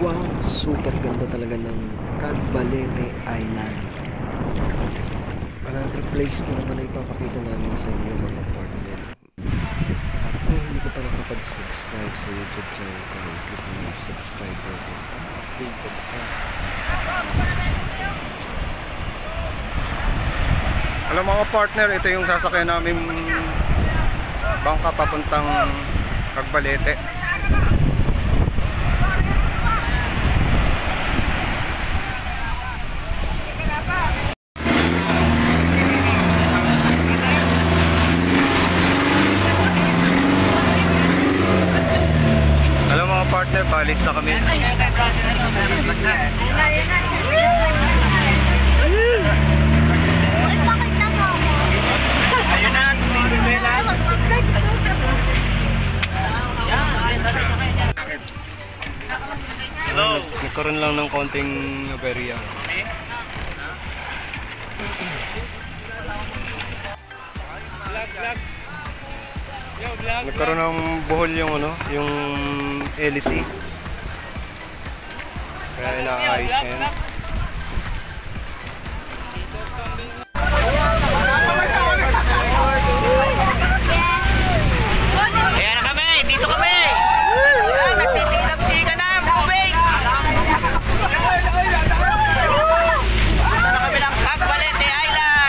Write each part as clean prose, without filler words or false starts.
Wow, super ganda talaga ng Cagbalete Island. Another place na naman na ipapakita namin sa inyo mga partner. At kung hindi ka pa nakapag-subscribe sa YouTube channel ko, click mo yung subscribe button para updated ka sa mga social media. Alam mga partner, ito yung sasakyan namin bangka papuntang Cagbalete. Alam mga partner, paalis na kami. Hello. Nagkaroon lang ng konting aberya. Nagkaroon ng buhol yung yung LC. Kaya inaayos ngayon. Ayan na kami, dito kami. Ayan, nagtitilap siya na, moving. Dito na kami ng Cagbalete Island.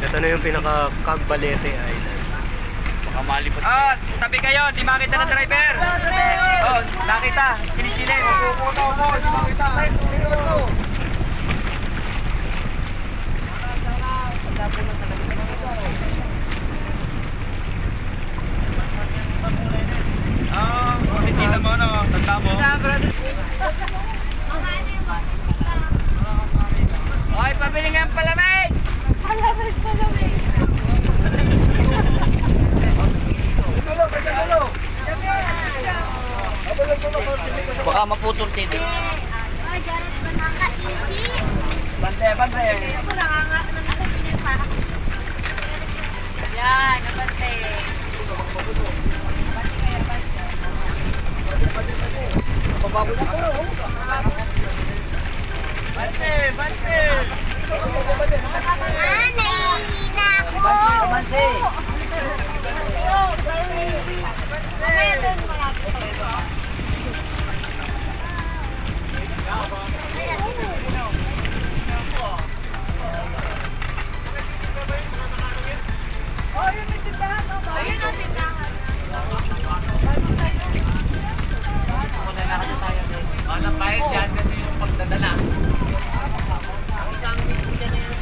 Ito na yung pinaka Cagbalete Island. Baka malipot. Ah, tabi kayo, di makita ng driver. Oh, nakita, sinisili. Puputo mo, di makita. Ah, hindi na mo, no? Tanda mo. Okay, pabili nga ang palamig! Palamig! Baka maputol titi. Bante, bante. Yan, nabante. Bante, bante. Nahihina ako. Bante. Mamaya doon malapit. Ayun yung tindahan. Ayun yung tindahan. Walang bayad dyan kasi yung pagdadala. Ang isang mismo dyan na yun.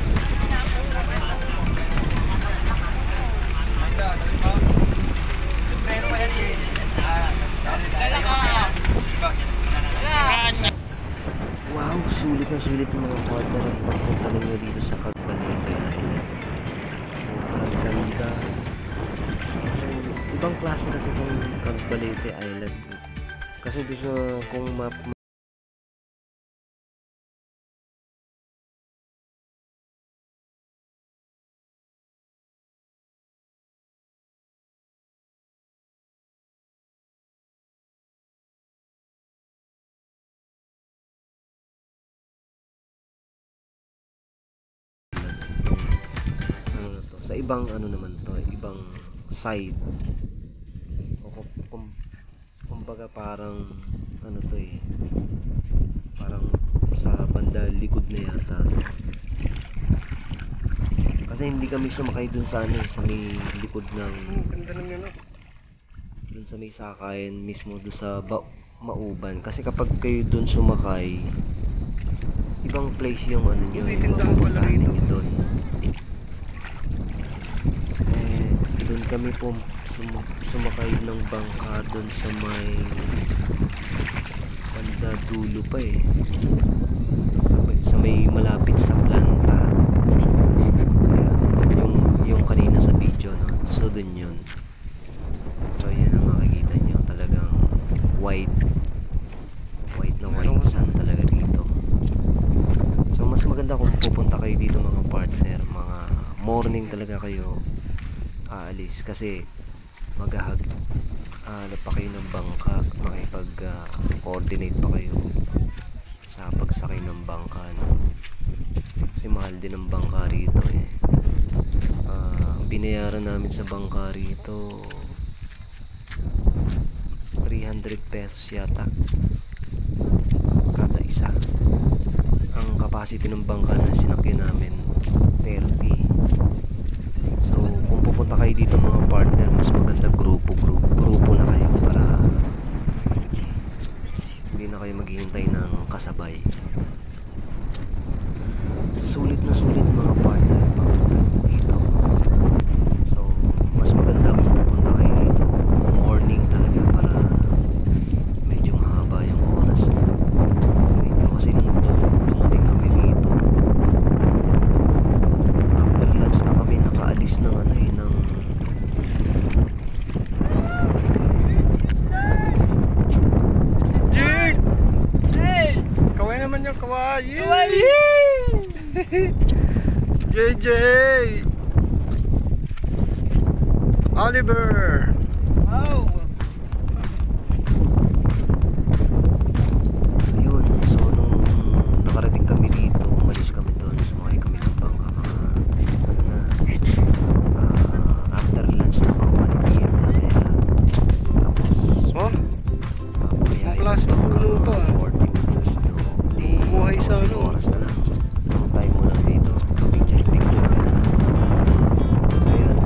Suprero pa yan eh. Dala ka! Wow, sulit na sulit yung mga partner ang pagpunta ninyo dito sa Cagbalete Island. Sobrang ganda. Ibang klase kasi itong Cagbalete Island. Kasi doon sa kung map sa ibang ano naman to, ibang side. kumbaga parang ano to eh, parang sa banda likod na yata. Kasi hindi kami sumakay dun sa ano, sa may likod ng Ganda ng ano. dun sa may sakayan mismo dun sa Mauban. Kasi kapag kayo dun sumakay, ibang place yung ano nyo, May yung tindahan pala mapupuntahan rito. ninyo dun. Eh, dun kami po sumakay ng bangka dun sa may banda dulo pa eh. Sa may malapit sa planta. Ayan, yung kanina sa video, no? So dun yun. So yan ang makikita nyo, talagang white na white sand talaga dito. So mas maganda kung pupunta kayo dito mga partner, mga morning talaga kayo aalis kasi maghahag ano pa kayo ng bangka, makipag coordinate pa kayo sa pagsakay ng bangka, no? Kasi mahal din ang bangka rito eh. Binayaran namin sa bangka rito 300 pesos yata kada isa. Ang capacity ng bangka na sinakyan namin 30. So kung pupunta kayo dito mga partner, mas maganda grupo na kayo para hindi na kayo maghihintay ng kasabay. Sulit na sulit mga partner pagpunta nyo dito. So mas maganda kung pupunta kayo dito morning talaga para medyo mahaba yung oras na. Kasi nung dumating kami dito, after lunch na kami nakaalis ng ano eh, ng Jig! Kaway naman yung kawaii! JJ! Oliver! yun. So nung nakarating kami dito, umalis kami doon, sumakay kami ng bangka mga ano na, after lunch na mga 1 PM na kaya tapos Oh? papayahin Ang klase ng puno to, ah. 40 minutes no, di Buhay sa ano. oras na lang, long time mo lang dito, picture ka na lang.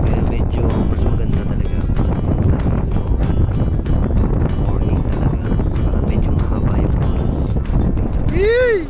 Kaya medyo mas maganda talaga pumunta dito morning talaga para medyo mahaba yung oras. Yee!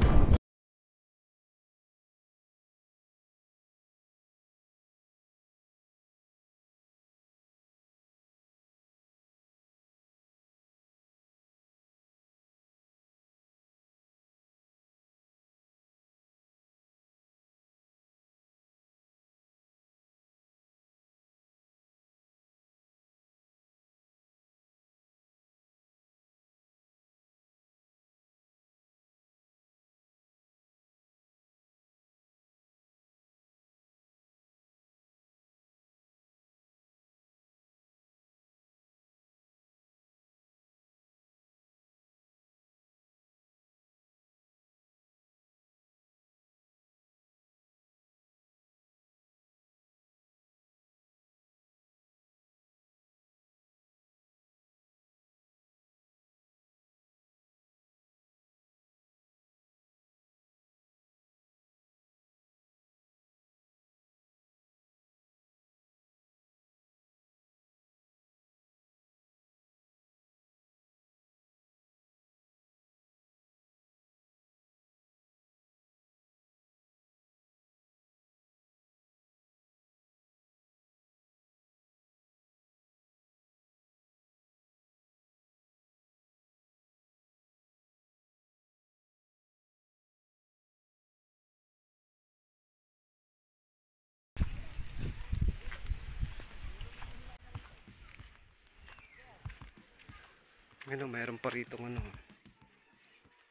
Ano, mayroon pa rito ano,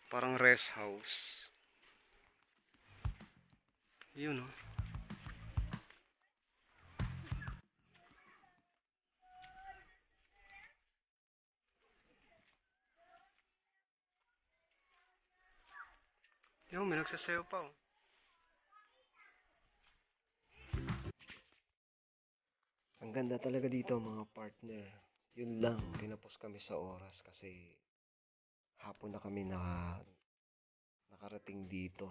parang rest house. Yun oh. Yun, may nagsasayaw pa oh. Ang ganda talaga dito mga partner. Yun lang, kinapos kami sa oras kasi hapon na kami nakarating dito.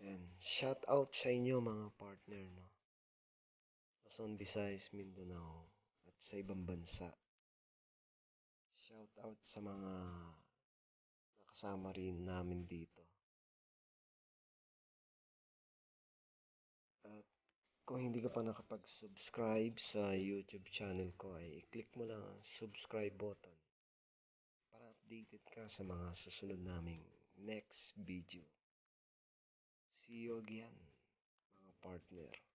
And shout out sa inyo mga partner, no? Luzon, Visayas, Mindanao, at sa ibang bansa. Shout out sa mga nakasama rin namin dito. At kung hindi ka pa nakapag-subscribe sa YouTube channel ko ay i-click mo lang ang subscribe button para updated ka sa mga susunod naming next video. See you again, mga partner.